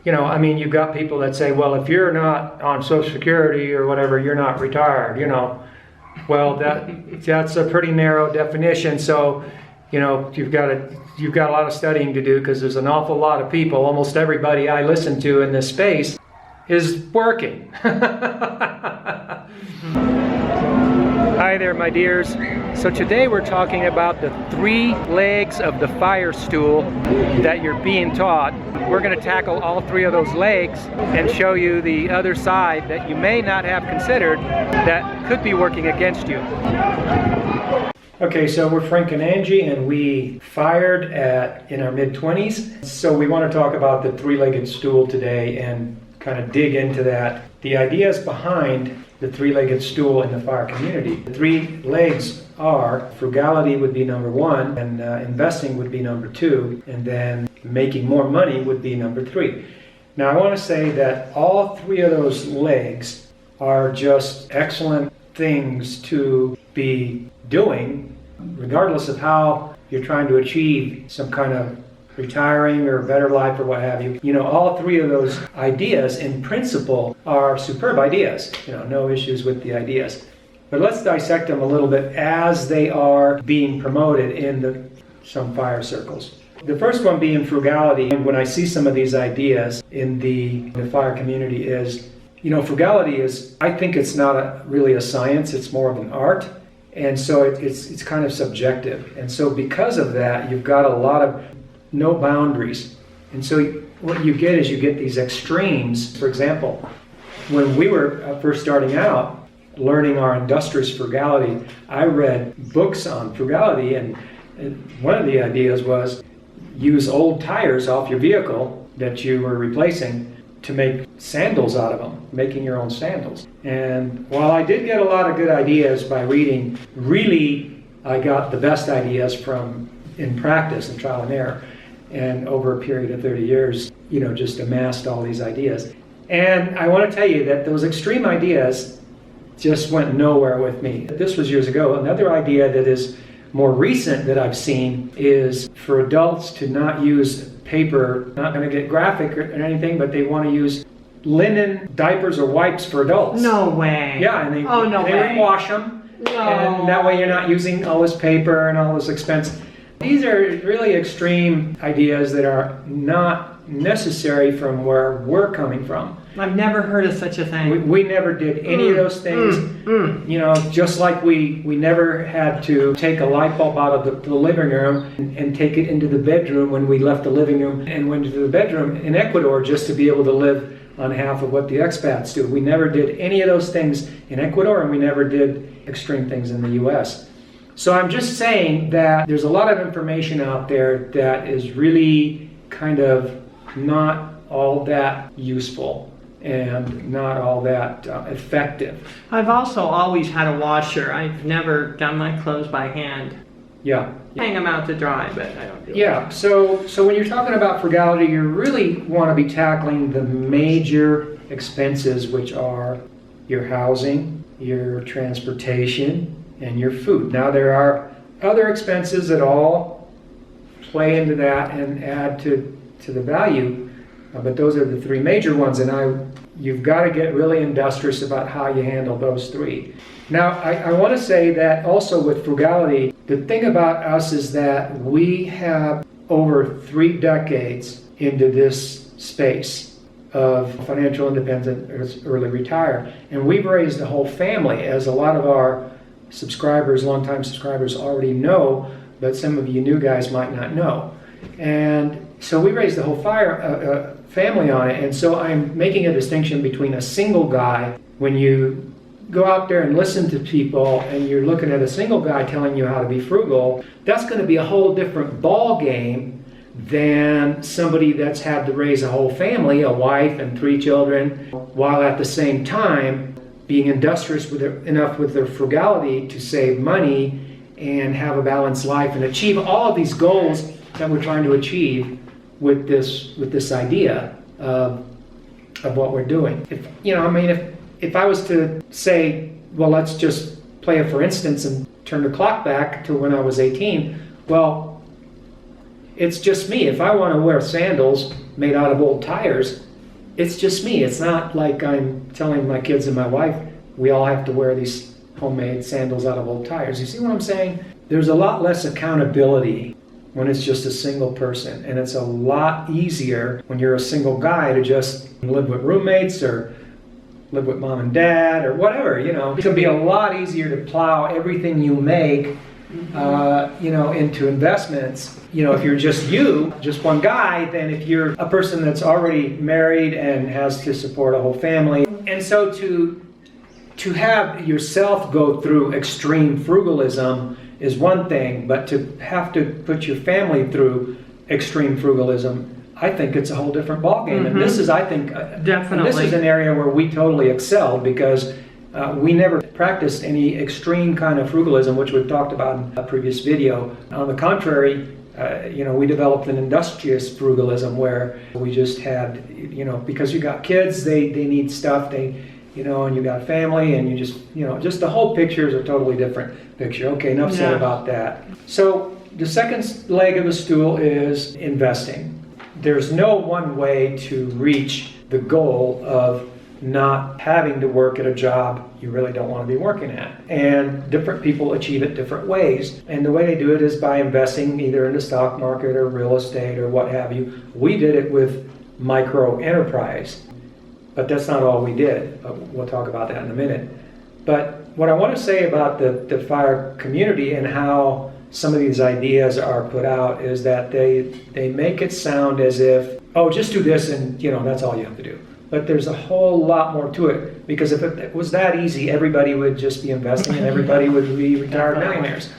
You know, I mean, you've got people that say, well, if you're not on Social Security or whatever, you're not retired, you know. Well, that's a pretty narrow definition. So, you know, you've got a lot of studying to do, because there's an awful lot of people, almost everybody I listen to in this space is working. Hi there, my dears. So today we're talking about the 3 legs of the FIRE stool that you're being taught. We're going to tackle all 3 of those legs and show you the other side that you may not have considered that could be working against you. Okay, so we're Frank and Angie, and we fired in our mid-20s. So we want to talk about the 3-legged stool today and kind of dig into that. The ideas behind the 3-legged stool in the FIRE community. The 3 legs are frugality would be number 1, and investing would be number 2, and then making more money would be number 3. Now I want to say that all 3 of those legs are just excellent things to be doing, regardless of how you're trying to achieve some kind of retiring or better life or what have you. You know, all 3 of those ideas in principle are superb ideas. You know, no issues with the ideas. But let's dissect them a little bit as they are being promoted in some FIRE circles. The first one being frugality. When I see some of these ideas in the FIRE community is, you know, frugality is, I think it's not really a science, it's more of an art. And so it's kind of subjective. And so because of that, you've got a lot of no boundaries. And so what you get is you get these extremes. For example, when we were first starting out, learning our industrious frugality, I read books on frugality, and one of the ideas was use old tires off your vehicle that you were replacing to make sandals out of them, making your own sandals. And while I did get a lot of good ideas by reading, really I got the best ideas from in practice and trial and error. And over a period of 30 years, you know, just amassed all these ideas. And I want to tell you that those extreme ideas just went nowhere with me. This was years ago. Another idea that is more recent that I've seen is for adults to not use paper, not going to get graphic or anything, but they want to use linen diapers or wipes for adults. No way. Yeah, and they wash them. No. And that way you're not using all this paper and all this expense. These are really extreme ideas that are not necessary from where we're coming from. I've never heard of such a thing. We never did any of those things. You know, just like we never had to take a light bulb out of the living room and take it into the bedroom when we left the living room and went into the bedroom in Ecuador just to be able to live on half of what the expats do. We never did any of those things in Ecuador, and we never did extreme things in the US. So I'm just saying that there's a lot of information out there that is really kind of not all that useful and not all that effective. I've also always had a washer. I've never done my clothes by hand. Yeah. Hang them out to dry, but I don't do it. Yeah, so when you're talking about frugality, you really want to be tackling the major expenses, which are your housing, your transportation, and your food. Now there are other expenses that all play into that and add to the value, but those are the 3 major ones, and you've got to get really industrious about how you handle those 3. Now I want to say that also with frugality, the thing about us is that we have over 3 decades into this space of financial independence, early retire, and we've raised a whole family, as a lot of our subscribers, longtime subscribers already know, but some of you new guys might not know. And so we raised the whole FIRE family on it, and so I'm making a distinction between a single guy. When you go out there and listen to people and you're looking at a single guy telling you how to be frugal, that's going to be a whole different ball game than somebody that's had to raise a whole family, a wife and 3 children, while at the same time being industrious enough with their frugality to save money and have a balanced life and achieve all of these goals that we're trying to achieve with this idea of what we're doing. If I was to say, well, let's just play it for instance and turn the clock back to when I was 18, well, it's just me. If I want to wear sandals made out of old tires, it's just me. It's not like I'm telling my kids and my wife, we all have to wear these homemade sandals out of old tires. You see what I'm saying? There's a lot less accountability when it's just a single person. And it's a lot easier when you're a single guy to just live with roommates or live with mom and dad or whatever, you know. It can be a lot easier to plow everything you make, you know, into investments. You know, if you're just one guy, than if you're a person that's already married and has to support a whole family. And so to have yourself go through extreme frugalism is one thing, but to have to put your family through extreme frugalism, I think it's a whole different ballgame. And this is, I think, Definitely. This is an area where we totally excelled, because we never practiced any extreme kind of frugalism, which we've talked about in a previous video. On the contrary, you know, we developed an industrious frugalism where we just had, you know, because you got kids, they need stuff, you know, and you got family, and you just, you know, just the whole picture is a totally different picture. Okay, enough said about that. So the second leg of the stool is investing. There's no one way to reach the goal of not having to work at a job you really don't want to be working at. And different people achieve it different ways. And the way they do it is by investing either in the stock market or real estate or what have you. We did it with micro enterprise, but that's not all we did. We'll talk about that in a minute. But what I want to say about the FIRE community and how some of these ideas are put out is that they make it sound as if, oh, just do this and, you know, that's all you have to do. But there's a whole lot more to it, because if it was that easy, everybody would just be investing and everybody would be retired millionaires.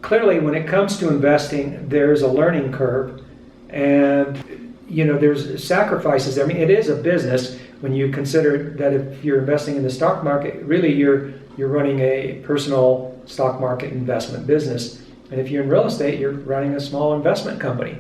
Clearly, when it comes to investing, there's a learning curve, and, you know, there's sacrifices. I mean, it is a business when you consider that if you're investing in the stock market, really you're running a personal stock market investment business. And if you're in real estate, you're running a small investment company,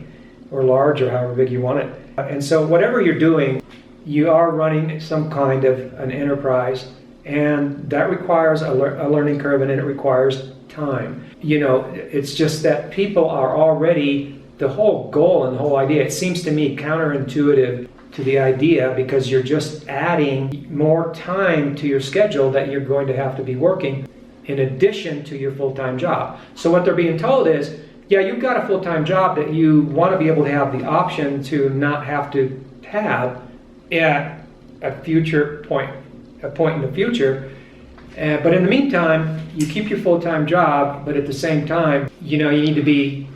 or large, or however big you want it. And so whatever you're doing, you are running some kind of an enterprise, and that requires a learning curve, and it requires time. You know, it's just that people are already, the whole goal and the whole idea, it seems to me counterintuitive to the idea, because you're just adding more time to your schedule that you're going to have to be working in addition to your full-time job. So what they're being told is, yeah, you've got a full-time job that you want to be able to have the option to not have to have at a point in the future. But in the meantime, you keep your full-time job, but at the same time, you know, you need to be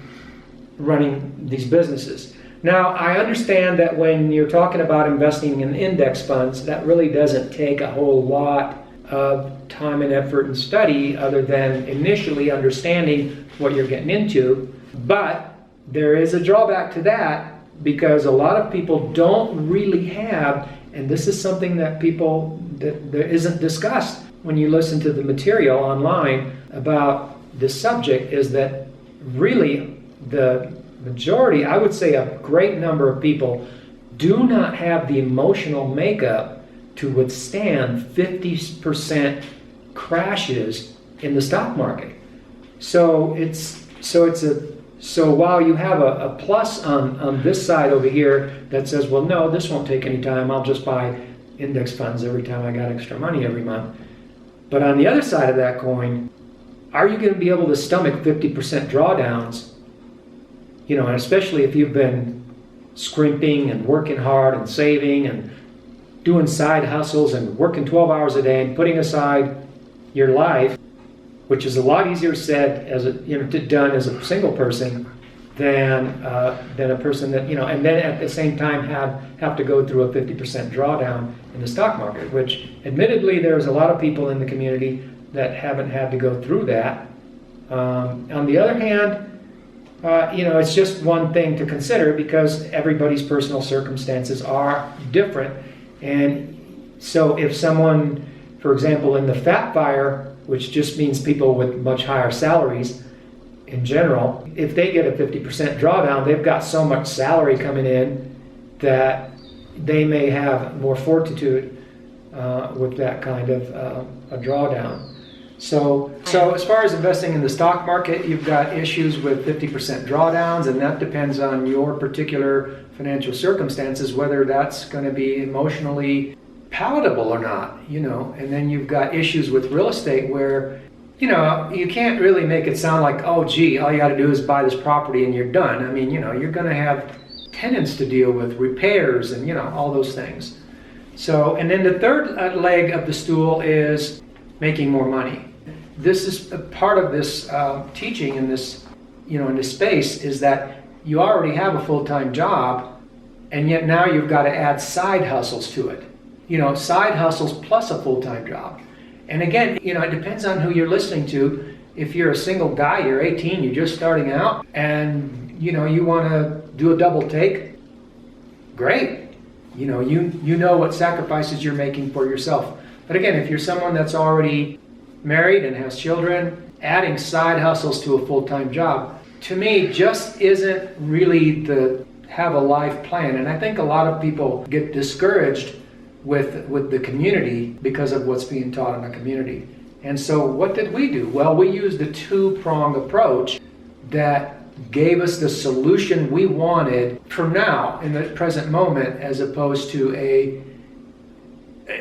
running these businesses. Now, I understand that when you're talking about investing in index funds, that really doesn't take a whole lot of time and effort and study, other than initially understanding what you're getting into. But there is a drawback to that, because a lot of people don't really have, and this is something that that isn't discussed when you listen to the material online about this subject, is that really the majority, I would say a great number of people, do not have the emotional makeup to withstand 50% crashes in the stock market. So while you have a plus on this side over here that says, well, no, this won't take any time, I'll just buy index funds every time I got extra money every month. But on the other side of that coin, are you going to be able to stomach 50% drawdowns? You know, and especially if you've been scrimping and working hard and saving and doing side hustles and working 12 hours a day and putting aside your life, which is a lot easier said done as a single person than a person that, you know, and then at the same time have to go through a 50% drawdown in the stock market, which admittedly there's a lot of people in the community that haven't had to go through that. On the other hand, you know, it's just one thing to consider, because everybody's personal circumstances are different. And so if someone, for example, in the FIRE, which just means people with much higher salaries in general, if they get a 50% drawdown, they've got so much salary coming in that they may have more fortitude with that kind of a drawdown. So as far as investing in the stock market, you've got issues with 50% drawdowns, and that depends on your particular financial circumstances, whether that's going to be emotionally palatable or not, and then you've got issues with real estate where, you can't really make it sound like, oh, gee, all you got to do is buy this property and you're done. I mean, you're going to have tenants to deal with, repairs, and, all those things. So, and then the third leg of the stool is making more money. This is a part of this teaching in this, in this space, is that you already have a full-time job, and yet now you've got to add side hustles to it. Side hustles plus a full-time job. And again, it depends on who you're listening to. If you're a single guy, you're 18, you're just starting out, and you want to do a double take, great. You know what sacrifices you're making for yourself. But again, if you're someone that's already married and has children, adding side hustles to a full-time job, to me, just isn't really the have a life plan. And I think a lot of people get discouraged with the community because of what's being taught in the community. And so what did we do? Well, we used a two-pronged approach that gave us the solution we wanted for now, in the present moment, as opposed to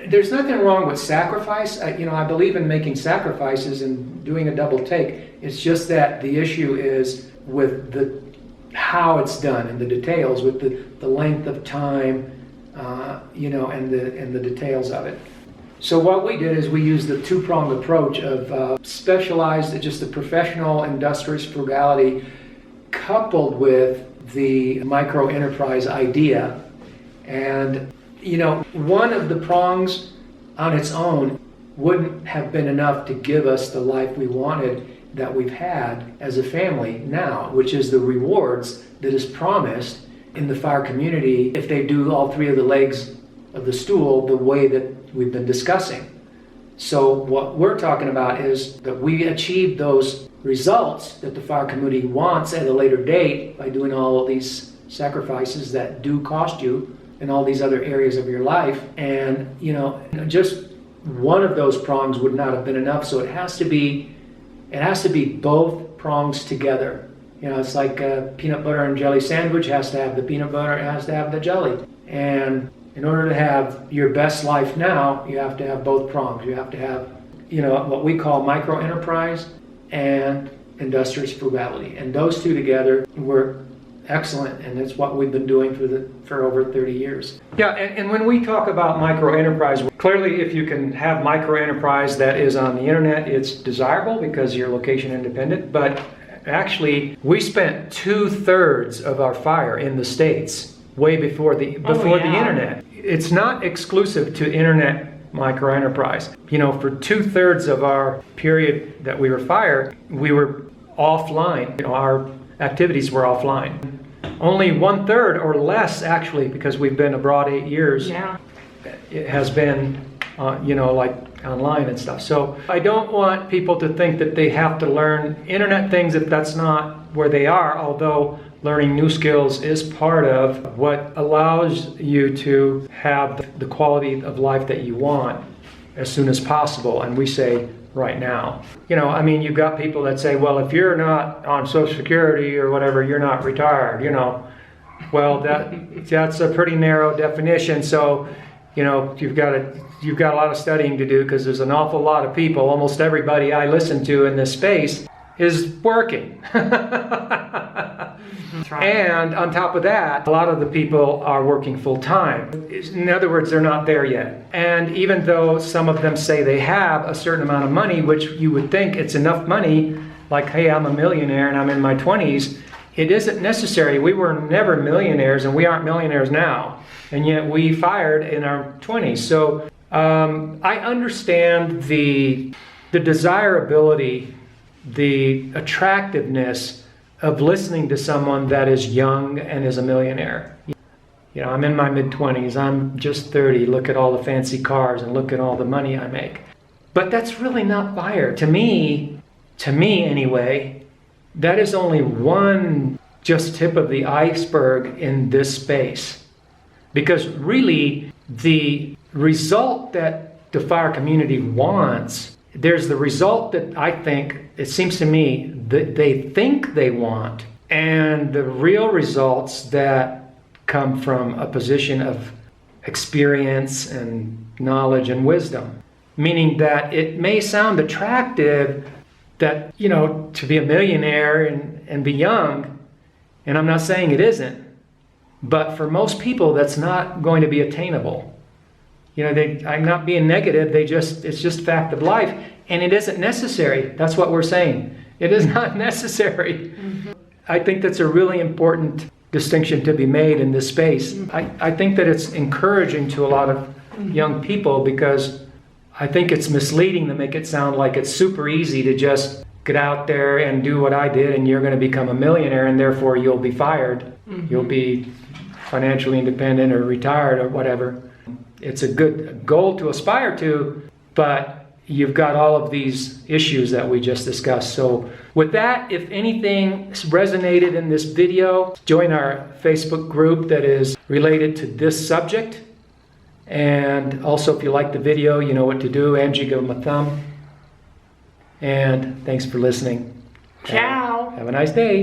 there's nothing wrong with sacrifice. I believe in making sacrifices and doing a double take. It's just that the issue is with how it's done and the details, with the length of time, and the details of it. So what we did is we used the two-pronged approach of specialized, just the professional industrious frugality, coupled with the micro-enterprise idea. And, one of the prongs on its own wouldn't have been enough to give us the life we wanted that we've had as a family now, which is the rewards that is promised in the FIRE community if they do all three of the legs of the stool the way that we've been discussing. So what we're talking about is that we achieve those results that the FIRE community wants at a later date by doing all of these sacrifices that do cost you in all these other areas of your life. And, just one of those prongs would not have been enough. So it has to be both prongs together. It's like a peanut butter and jelly sandwich. It has to have the peanut butter, it has to have the jelly. And in order to have your best life now, you have to have both prongs. You have to have, what we call micro-enterprise and industrious frugality. And those two together work excellent, and it's what we've been doing for over 30 years. Yeah, and when we talk about micro-enterprise, clearly if you can have micro-enterprise that is on the internet, it's desirable because you're location independent. But actually, we spent 2/3 of our FIRE in the States way before the internet. It's not exclusive to internet micro-enterprise. For 2/3 of our period that we were FIRE, we were offline. Our activities were offline. Only 1/3 or less, actually, because we've been abroad 8 years. Yeah. It has been, like online and stuff. So I don't want people to think that they have to learn internet things if that's not where they are, although learning new skills is part of what allows you to have the quality of life that you want as soon as possible. And we say right now. You've got people that say, well, if you're not on Social Security or whatever, you're not retired, Well, that's a pretty narrow definition. So, you've got a lot of studying to do, because there's an awful lot of people, almost everybody I listen to in this space is working. Right. And on top of that, a lot of the people are working full time. In other words, they're not there yet. And even though some of them say they have a certain amount of money, which you would think it's enough money, like, hey, I'm a millionaire and I'm in my 20s, it isn't necessary. We were never millionaires, and we aren't millionaires now. And yet we fired in our 20s. So I understand the desirability, the attractiveness of listening to someone that is young and is a millionaire. I'm in my mid-20s, I'm just 30, look at all the fancy cars and look at all the money I make. But that's really not FIRE. To me anyway, that is only one just tip of the iceberg in this space. Because really, the result that the FIRE community wants there's the result that I think, it seems to me, that they think they want, and the real results that come from a position of experience and knowledge and wisdom. Meaning that it may sound attractive that, you know, to be a millionaire and be young, and I'm not saying it isn't, but for most people that's not going to be attainable. You know, I'm not being negative, it's just fact of life, and it isn't necessary. That's what we're saying. It is not necessary. Mm-hmm. I think that's a really important distinction to be made in this space. Mm-hmm. I think that it's encouraging to a lot of young people, because I think it's misleading to make it sound like it's super easy to just get out there and do what I did and you're going to become a millionaire and therefore you'll be fired. Mm-hmm. You'll be financially independent or retired or whatever. It's a good goal to aspire to, but you've got all of these issues that we just discussed. So with that, if anything resonated in this video, join our Facebook group that is related to this subject. And also, if you like the video, you know what to do. Angie, give them a thumb. And thanks for listening. Ciao. Have a nice day.